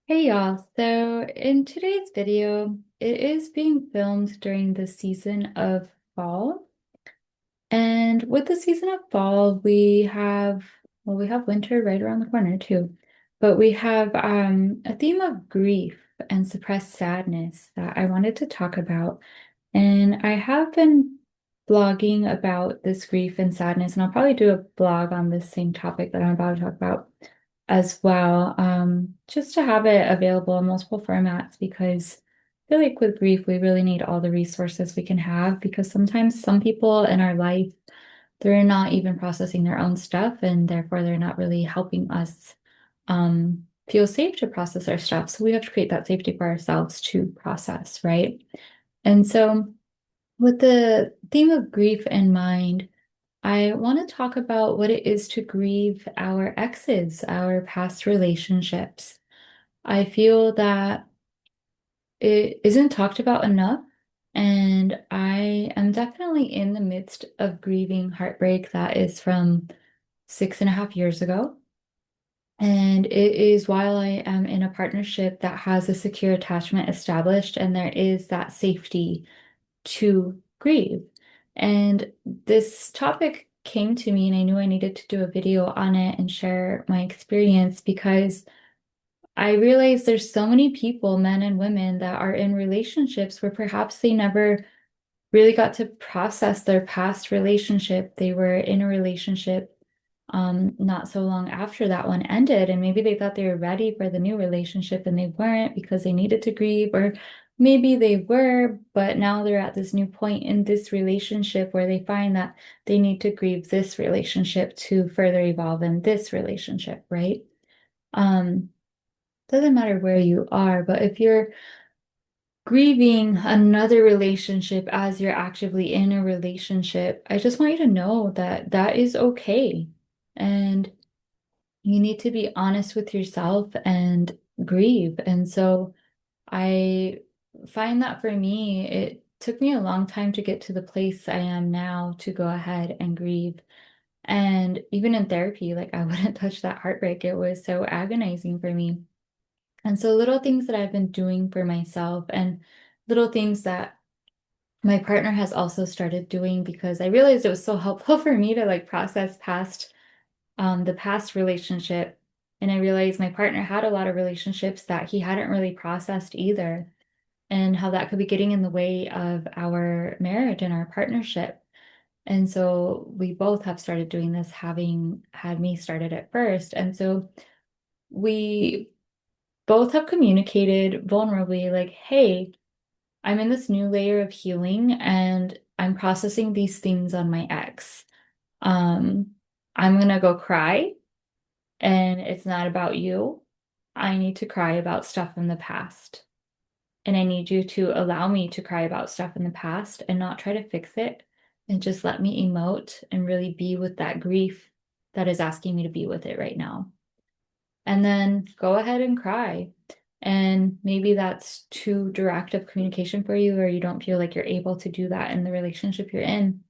Hey y'all, so in today's video, it is being filmed during the season of fall. And with the season of fall, we have winter right around the corner too. But we have a theme of grief and suppressed sadness that I wanted to talk about. And I have been blogging about this grief and sadness, and I'll probably do a blog on this same topic that I'm about to talk about as well, just to have it available in multiple formats because I feel like with grief, we really need all the resources we can have because sometimes some people in our life, they're not even processing their own stuff and therefore they're not really helping us feel safe to process our stuff. So we have to create that safety for ourselves to process, right? And so with the theme of grief in mind, I want to talk about what it is to grieve our exes, our past relationships. I feel that it isn't talked about enough, and I am definitely in the midst of grieving heartbreak that is from 6.5 years ago. And it is while I am in a partnership that has a secure attachment established, and there is that safety to grieve. And this topic came to me, and I knew I needed to do a video on it and share my experience because I realized there's so many people, men and women, that are in relationships where perhaps they never really got to process their past relationship. They were in a relationship not so long after that one ended, and maybe they thought they were ready for the new relationship and they weren't because they needed to grieve, or maybe they were, but now they're at this new point in this relationship where they find that they need to grieve this relationship to further evolve in this relationship, right? Um, doesn't matter where you are, but if you're grieving another relationship as you're actively in a relationship, I just want you to know that that is okay. And you need to be honest with yourself and grieve. And so I find that for me, it took me a long time to get to the place I am now to go ahead and grieve. And even in therapy, like I wouldn't touch that heartbreak. It was so agonizing for me. And so little things that I've been doing for myself and little things that my partner has also started doing because I realized it was so helpful for me to like process past the past relationship. And I realized my partner had a lot of relationships that he hadn't really processed either, and how that could be getting in the way of our marriage and our partnership. And so we both have started doing this, having had me started at first. And so we both have communicated vulnerably, like, hey, I'm in this new layer of healing and I'm processing these things on my ex. Um, I'm gonna go cry, and it's not about you. I need to cry about stuff from the past. And I need you to allow me to cry about stuff in the past and not try to fix it and just let me emote and really be with that grief that is asking me to be with it right now. And then go ahead and cry. And maybe that's too direct of communication for you, or you don't feel like you're able to do that in the relationship you're in.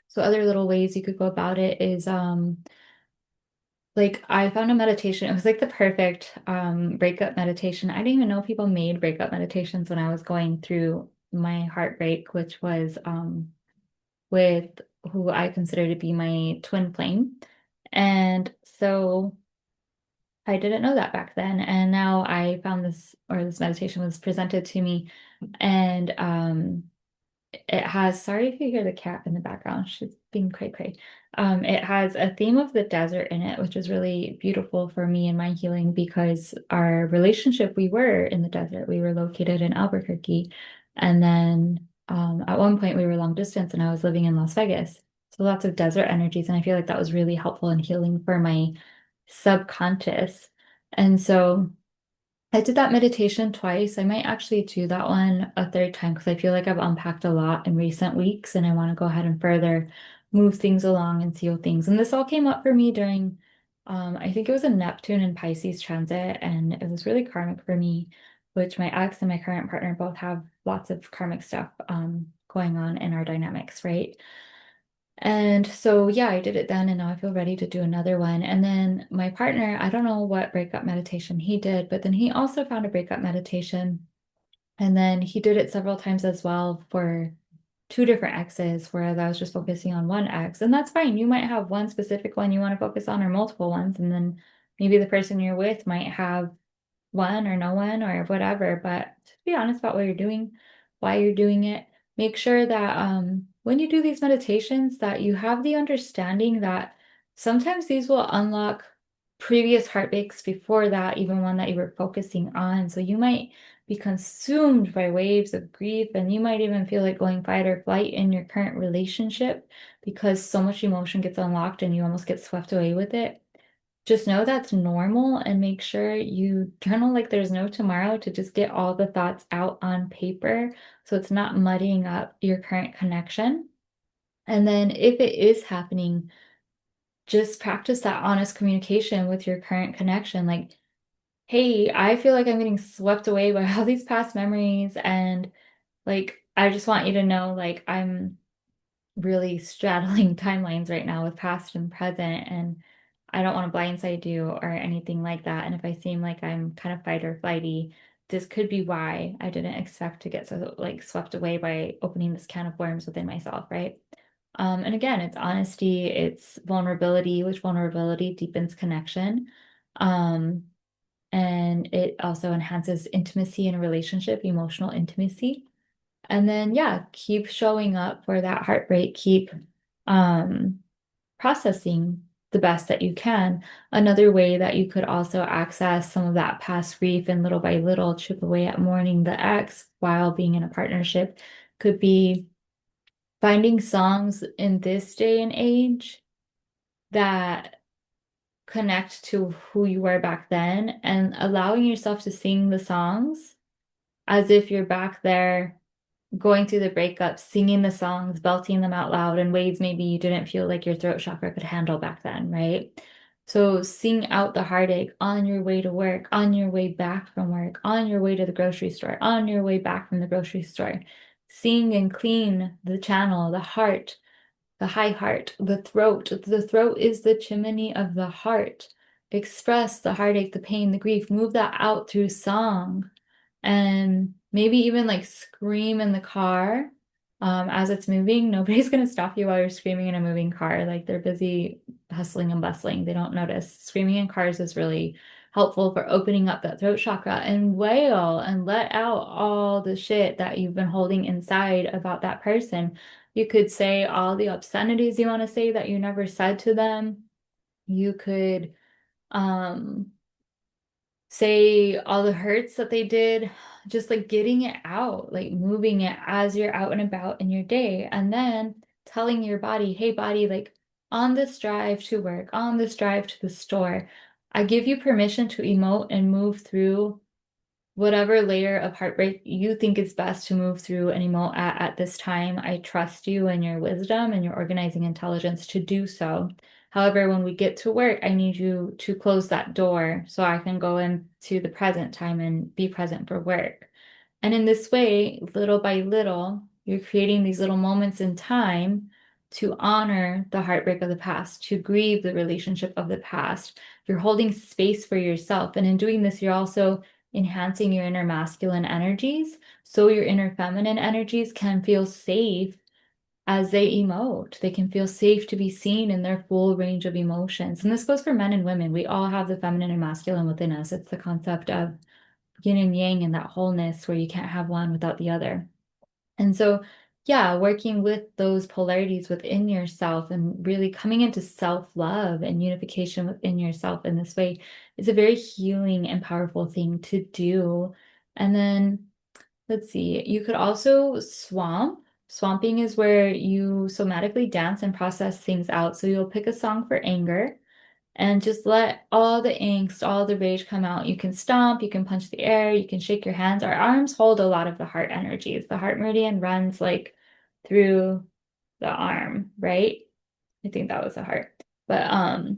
So other little ways you could go about it is like I found a meditation. It was like the perfect breakup meditation. I didn't even know people made breakup meditations when I was going through my heartbreak, which was with who I consider to be my twin flame. And so I didn't know that back then. And now I found this, or this meditation was presented to me. And it has, sorry if you hear the cat in the background, she's being cray cray. It has a theme of the desert in it, which is really beautiful for me and my healing because our relationship, we were in the desert. We were located in Albuquerque. And then at one point we were long distance and I was living in Las Vegas. So lots of desert energies. And I feel like that was really helpful and healing for my subconscious. And so I did that meditation twice. I might actually do that one a third time because I feel like I've unpacked a lot in recent weeks and I want to go ahead and further move things along and seal things. And this all came up for me during, I think it was a Neptune and Pisces transit, and it was really karmic for me, which my ex and my current partner both have lots of karmic stuff going on in our dynamics, right? And so, yeah, I did it then, and now I feel ready to do another one. And then my partner, I don't know what breakup meditation he did, but then he also found a breakup meditation. And then he did it several times as well for two different exes, whereas I was just focusing on one ex. And that's fine. You might have one specific one you want to focus on or multiple ones. And then maybe the person you're with might have one or no one or whatever. But to be honest about what you're doing, why you're doing it, make sure that when you do these meditations, that you have the understanding that sometimes these will unlock previous heartbreaks before that, even one that you were focusing on. So you might be consumed by waves of grief, and you might even feel like going fight or flight in your current relationship because so much emotion gets unlocked and you almost get swept away with it. Just know that's normal and make sure you journal like there's no tomorrow to just get all the thoughts out on paper so it's not muddying up your current connection. And then if it is happening, just practice that honest communication with your current connection. Like, hey, I feel like I'm getting swept away by all these past memories, and like I just want you to know like I'm really straddling timelines right now with past and present, and I don't want to blindside you or anything like that. And if I seem like I'm kind of fight or flighty, this could be why I didn't expect to get so like swept away by opening this can of worms within myself, right? And again, it's honesty, it's vulnerability, which vulnerability deepens connection. Um, and it also enhances intimacy in a relationship, emotional intimacy. And then, yeah, keep showing up for that heartbreak, keep um, processing the best that you can. Another way that you could also access some of that past grief and little by little chip away at mourning the ex while being in a partnership could be finding songs in this day and age that connect to who you were back then and allowing yourself to sing the songs as if you're back there going through the breakup, singing the songs, belting them out loud in ways maybe you didn't feel like your throat chakra could handle back then, right? So sing out the heartache on your way to work, on your way back from work, on your way to the grocery store, on your way back from the grocery store. Sing and clean the channel, the heart, the high heart, the throat. The throat is the chimney of the heart. Express the heartache, the pain, the grief. Move that out through song and maybe even like scream in the car as it's moving. Nobody's going to stop you while you're screaming in a moving car. Like they're busy hustling and bustling. They don't notice. Screaming in cars is really helpful for opening up that throat chakra and wail and let out all the shit that you've been holding inside about that person. You could say all the obscenities you want to say that you never said to them. You could um say all the hurts that they did, just like getting it out, like moving it as you're out and about in your day, and then telling your body, hey, body, like on this drive to work, on this drive to the store, I give you permission to emote and move through whatever layer of heartbreak you think is best to move through and emote at this time. I trust you and your wisdom and your organizing intelligence to do so. However, when we get to work, I need you to close that door so I can go into the present time and be present for work. And in this way, little by little, you're creating these little moments in time to honor the heartbreak of the past, to grieve the relationship of the past. You're holding space for yourself. And in doing this, you're also enhancing your inner masculine energies so your inner feminine energies can feel safe as they emote. They can feel safe to be seen in their full range of emotions. And this goes for men and women. We all have the feminine and masculine within us. It's the concept of yin and yang and that wholeness where you can't have one without the other. And so, yeah, working with those polarities within yourself and really coming into self-love and unification within yourself in this way is a very healing and powerful thing to do. And then, let's see, you could also swamp. Swamping is where you somatically dance and process things out. So you'll pick a song for anger and just let all the angst, all the rage come out. You can stomp, you can punch the air, you can shake your hands. Our arms hold a lot of the heart energies. The heart meridian runs like through the arm, right? I think that was the heart. But I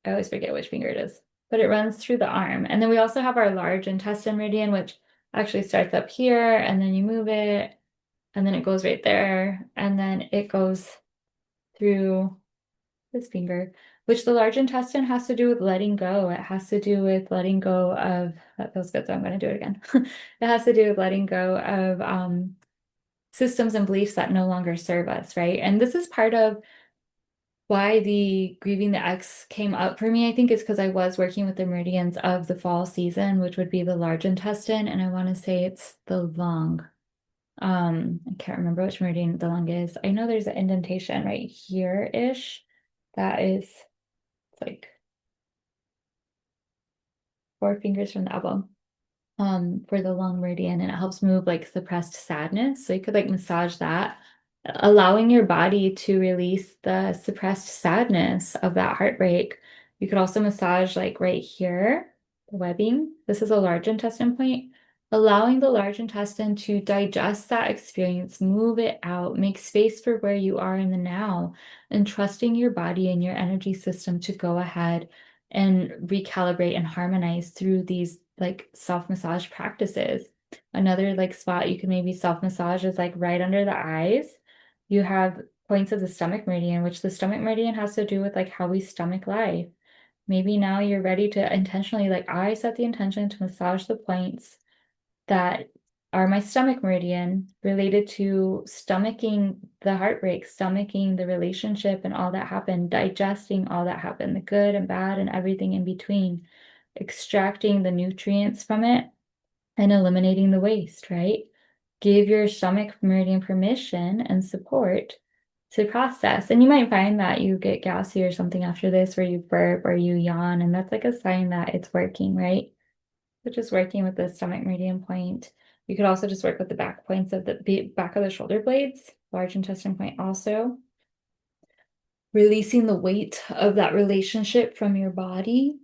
always forget which finger it is. But it runs through the arm. And then we also have our large intestine meridian, which actually starts up here, and then you move it, and then it goes right there, and then it goes through this finger, which the large intestine has to do with letting go. It has to do with letting go of, that feels good, so I'm going to do it again. It has to do with letting go of systems and beliefs that no longer serve us, right? And this is part of why the grieving the ex came up for me, I think, is because I was working with the meridians of the fall season, which would be the large intestine, and I want to say it's the lung. I can't remember which meridian the lung is. I know there's an indentation right here-ish. That is, it's like 4 fingers from the elbow. For the lung meridian, and it helps move like suppressed sadness. So you could like massage that, allowing your body to release the suppressed sadness of that heartbreak. You could also massage like right here, the webbing. This is a large intestine point, allowing the large intestine to digest that experience, move it out, make space for where you are in the now, and trusting your body and your energy system to go ahead and recalibrate and harmonize through these like self-massage practices. Another like spot you can maybe self-massage is like right under the eyes. You have points of the stomach meridian, which the stomach meridian has to do with like how we stomach life. Maybe now you're ready to intentionally, like I set the intention to massage the points that are my stomach meridian related to stomaching the heartbreak, stomaching the relationship and all that happened, digesting all that happened, the good and bad and everything in between, extracting the nutrients from it and eliminating the waste, right? Give your stomach meridian permission and support to process. And you might find that you get gassy or something after this, where you burp or you yawn, and that's like a sign that it's working, right? But just working with the stomach meridian point. You could also just work with the back points of the back of the shoulder blades, large intestine point also. Releasing the weight of that relationship from your body.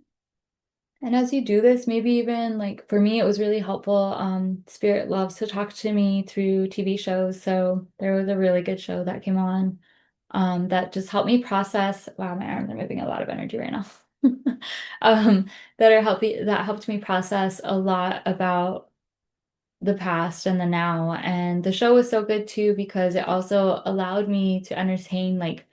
And as you do this, maybe even like for me, it was really helpful. Spirit loves to talk to me through TV shows. So there was a really good show that came on that just helped me process. Wow, my arms are moving a lot of energy right now. That helped me process a lot about the past and the now. And the show was so good too because it also allowed me to entertain like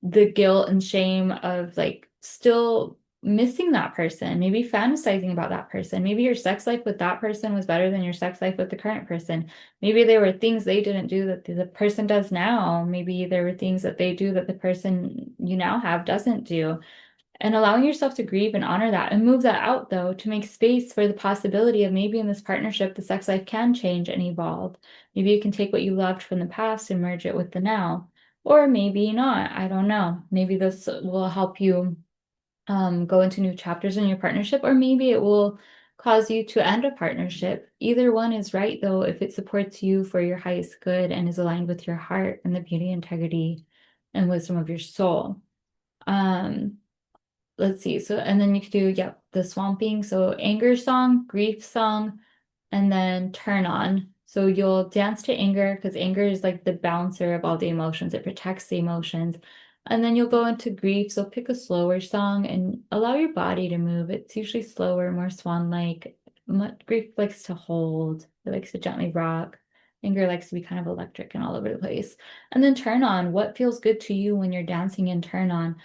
the guilt and shame of like still missing that person, maybe fantasizing about that person. Maybe your sex life with that person was better than your sex life with the current person. Maybe there were things they didn't do that the person does now. Maybe there were things that they do that the person you now have doesn't do. And allowing yourself to grieve and honor that and move that out, though, to make space for the possibility of maybe in this partnership, the sex life can change and evolve. Maybe you can take what you loved from the past and merge it with the now. Or maybe not. I don't know. Maybe this will help you go into new chapters in your partnership, or maybe it will cause you to end a partnership. Either one is right, though, if it supports you for your highest good and is aligned with your heart and the beauty, integrity, and wisdom of your soul. Um, let's see. So, and then you could do, yep, the swamping. So anger song, grief song, and then turn on. So you'll dance to anger because anger is like the bouncer of all the emotions. It protects the emotions. And then you'll go into grief. So pick a slower song and allow your body to move. It's usually slower, more swan-like. Grief likes to hold. It likes to gently rock. Anger likes to be kind of electric and all over the place. And then turn on. What feels good to you when you're dancing in turn on?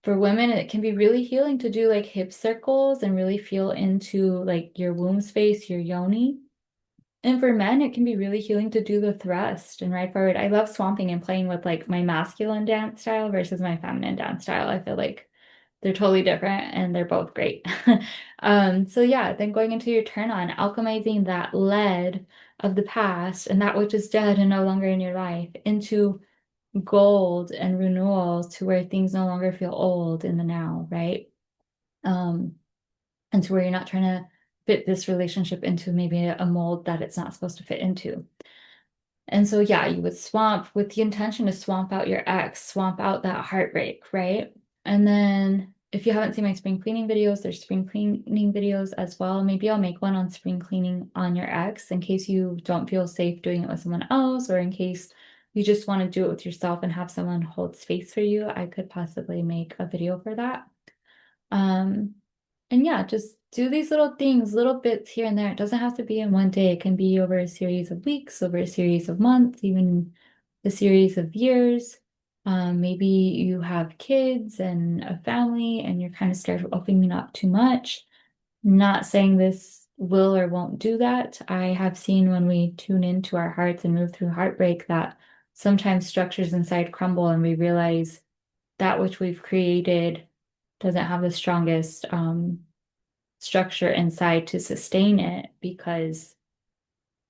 For women, it can be really healing to do like hip circles and really feel into like your womb space, your yoni. And for men, it can be really healing to do the thrust and ride forward. I love swamping and playing with like my masculine dance style versus my feminine dance style. I feel like they're totally different and they're both great. So yeah, then going into your turn on, alchemizing that lead of the past and that which is dead and no longer in your life into gold and renewal to where things no longer feel old in the now, right? Um, and to where you're not trying to fit this relationship into maybe a mold that it's not supposed to fit into. And so, yeah, you would swamp with the intention to swamp out your ex, swamp out that heartbreak, right? And then if you haven't seen my spring cleaning videos, there's spring cleaning videos as well. Maybe I'll make one on spring cleaning on your ex in case you don't feel safe doing it with someone else, or in case you just want to do it with yourself and have someone hold space for you. I could possibly make a video for that. Um, and yeah, just do these little things, little bits here and there. It doesn't have to be in one day. It can be over a series of weeks, over a series of months, even a series of years. Maybe you have kids and a family and you're kind of scared of opening up too much. Not saying this will or won't do that. I have seen when we tune into our hearts and move through heartbreak that sometimes structures inside crumble and we realize that which we've created doesn't have the strongest structure inside to sustain it because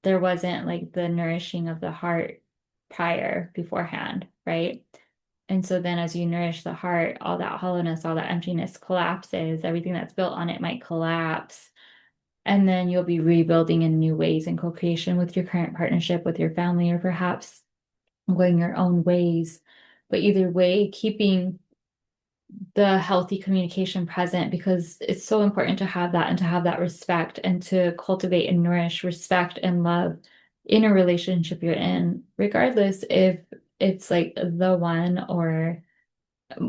there wasn't like the nourishing of the heart prior beforehand, right? And so then as you nourish the heart, all that hollowness, all that emptiness collapses, everything that's built on it might collapse. And then you'll be rebuilding in new ways in co-creation with your current partnership, with your family, or perhaps going your own ways. But either way, keeping the healthy communication present because it's so important to have that and to have that respect and to cultivate and nourish respect and love in a relationship you're in, regardless if it's like the one or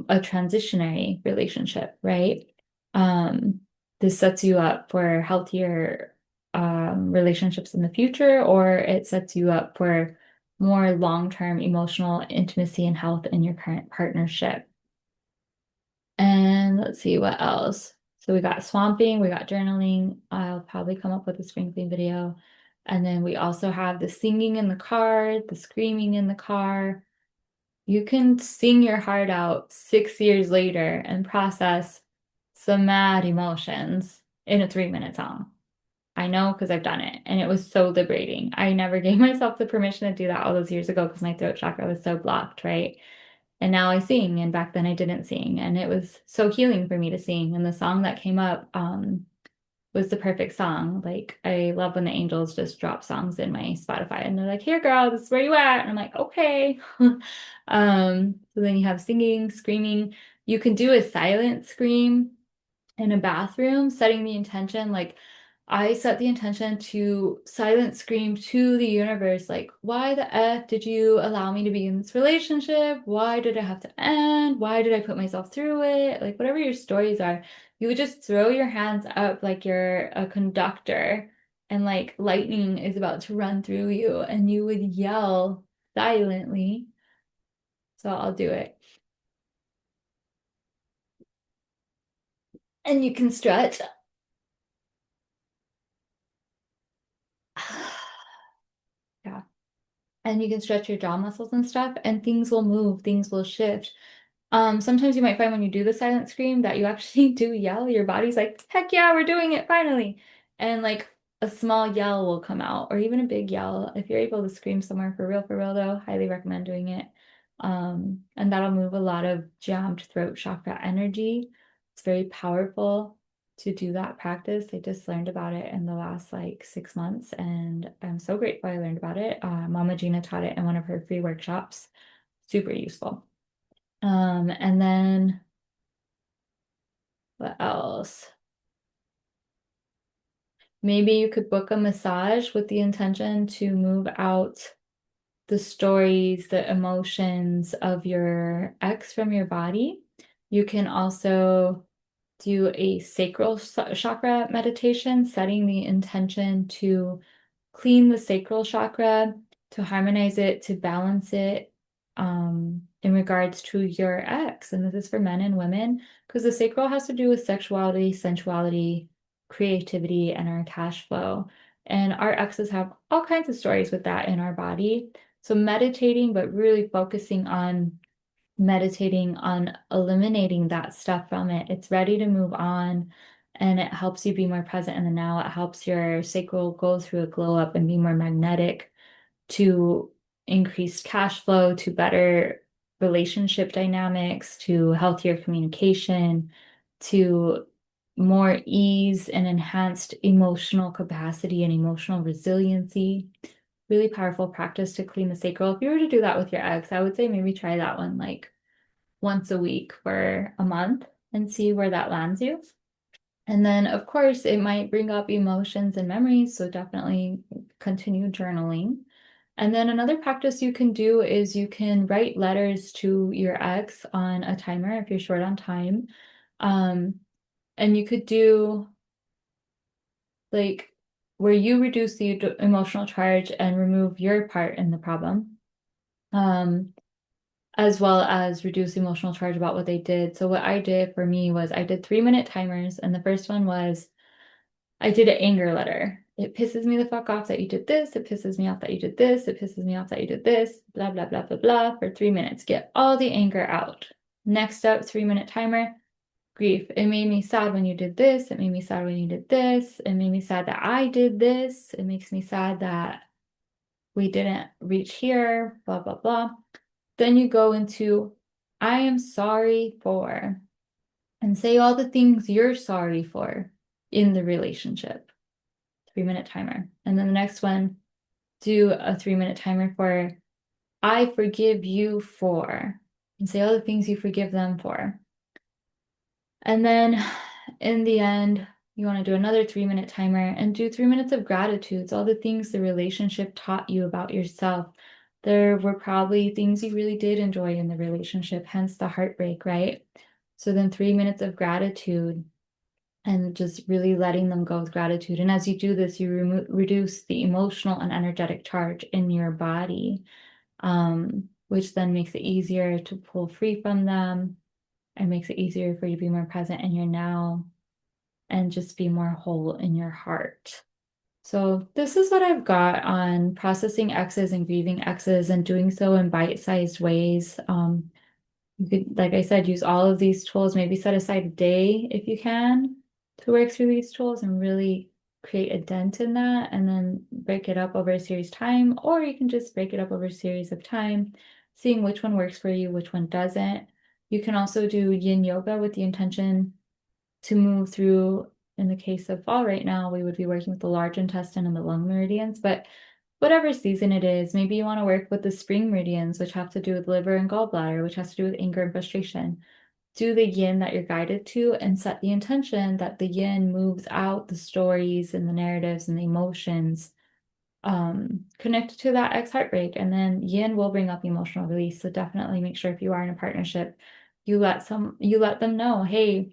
a transitionary relationship, right? Um, this sets you up for healthier relationships in the future, or it sets you up for more long-term emotional intimacy and health in your current partnership. And let's see what else. So we got swamping, we got journaling. I'll probably come up with a spring clean video. And then we also have the singing in the car, the screaming in the car. You can sing your heart out 6 years later and process some mad emotions in a 3-minute song. I know because I've done it and it was so liberating. I never gave myself the permission to do that all those years ago because my throat chakra was so blocked, right? And now I sing, and back then I didn't sing, and it was so healing for me to sing. And the song that came up was the perfect song. Like I love when the angels just drop songs in my Spotify, and they're like, "Here, girl, this is where you at," and I'm like, "Okay." So then you have singing, screaming. You can do a silent scream in a bathroom, setting the intention. Like I set the intention to silent scream to the universe, like, why the F did you allow me to be in this relationship? Why did it have to end? Why did I put myself through it? Like, whatever your stories are, you would just throw your hands up like you're a conductor and like lightning is about to run through you, and you would yell silently. So I'll do it. And you can stretch. Yeah. And you can stretch your jaw muscles and stuff, and things will move, things will shift. Sometimes you might find when you do the silent scream that you actually do yell. Your body's like, heck yeah, we're doing it finally. And like a small yell will come out, or even a big yell. If you're able to scream somewhere for real though, highly recommend doing it. And that'll move a lot of jammed throat chakra energy. It's very powerful to do that practice. I just learned about it in the last like 6 months, and I'm so grateful I learned about it. Mama Gina taught it in one of her free workshops. Super useful. And then what else? Maybe you could book a massage with the intention to move out the stories, the emotions of your ex from your body. You can also do a sacral chakra meditation, setting the intention to clean the sacral chakra, to harmonize it, to balance it in regards to your ex. And this is for men and women because the sacral has to do with sexuality, sensuality, creativity, and our cash flow. And our exes have all kinds of stories with that in our body. So meditating, but really focusing on meditating on eliminating that stuff from it. It's ready to move on and it helps you be more present in the now. It helps your sacral go through a glow up and be more magnetic to increased cash flow, to better relationship dynamics, to healthier communication, to more ease and enhanced emotional capacity and emotional resiliency. Really powerful practice to clean the sacral. If you were to do that with your ex, I would say maybe try that one like once a week for a month and see where that lands you. And then, of course, it might bring up emotions and memories, so definitely continue journaling. And then another practice you can do is you can write letters to your ex on a timer if you're short on time. Um, and you could do like where you reduce the emotional charge and remove your part in the problem. Um, as well as reduce emotional charge about what they did. So what I did for me was I did 3-minute timers, and the first one was I did an anger letter. It pisses me the fuck off that you did this. It pisses me off that you did this. It pisses me off that you did this. Blah, blah, blah, blah, blah for 3 minutes. Get all the anger out. Next up, 3-minute timer, grief. It made me sad when you did this. It made me sad when you did this. It made me sad that I did this. It makes me sad that we didn't reach here, blah, blah, blah. Then you go into, I am sorry for, and say all the things you're sorry for in the relationship. 3-minute timer. And then the next one, do a 3-minute timer for I forgive you for, and say all the things you forgive them for. And then in the end, you want to do another 3-minute timer and do 3 minutes of gratitudes, all the things the relationship taught you about yourself. There were probably things you really did enjoy in the relationship, hence the heartbreak, right? So then 3 minutes of gratitude and just really letting them go with gratitude. And as you do this, you reduce the emotional and energetic charge in your body, which then makes it easier to pull free from them and makes it easier for you to be more present in your now and just be more whole in your heart. So this is what I've got on processing exes and grieving exes and doing so in bite-sized ways. You could, like I said, use all of these tools, maybe set aside a day if you can to work through these tools and really create a dent in that and then break it up over a series of time, or you can just break it up over a series of time, seeing which one works for you, which one doesn't. You can also do yin yoga with the intention to move through, in the case of fall right now, we would be working with the large intestine and the lung meridians, but whatever season it is, maybe you want to work with the spring meridians, which have to do with liver and gallbladder, which has to do with anger and frustration. Do the yin that you're guided to and set the intention that the yin moves out the stories and the narratives and the emotions connected to that ex heartbreak. And then yin will bring up emotional release. So definitely make sure if you are in a partnership, you let them know, hey,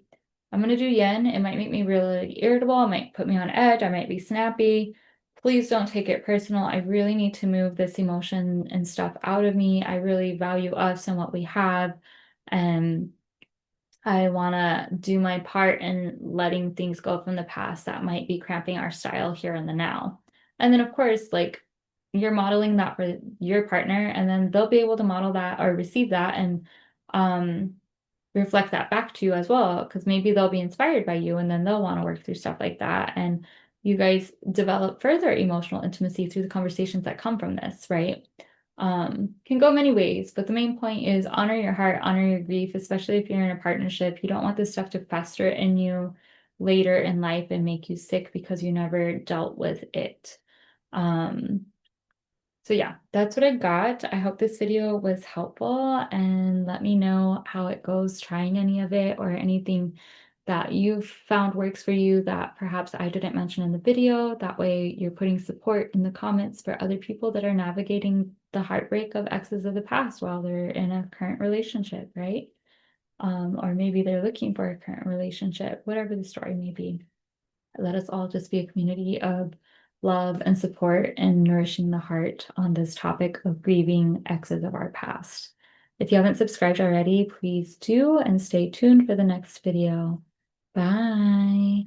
I'm gonna do yin. It might make me really irritable, it might put me on edge, I might be snappy. Please don't take it personal. I really need to move this emotion and stuff out of me. I really value us and what we have. And I want to do my part in letting things go from the past that might be cramping our style here in the now. And then, of course, like you're modeling that for your partner, and then they'll be able to model that or receive that and reflect that back to you as well, because maybe they'll be inspired by you and then they'll want to work through stuff like that. And you guys develop further emotional intimacy through the conversations that come from this, right? Can go many ways, but the main point is honor your heart, honor your grief, especially if you're in a partnership. You don't want this stuff to fester in you later in life and make you sick because you never dealt with it. So yeah, that's what I got. I hope this video was helpful and let me know how it goes trying any of it or anything that you've found works for you that perhaps I didn't mention in the video. That way you're putting support in the comments for other people that are navigating the heartbreak of exes of the past while they're in a current relationship, right? Or maybe they're looking for a current relationship, whatever the story may be. Let us all just be a community of love and support and nourishing the heart on this topic of grieving exes of our past. If you haven't subscribed already, please do and stay tuned for the next video. Bye.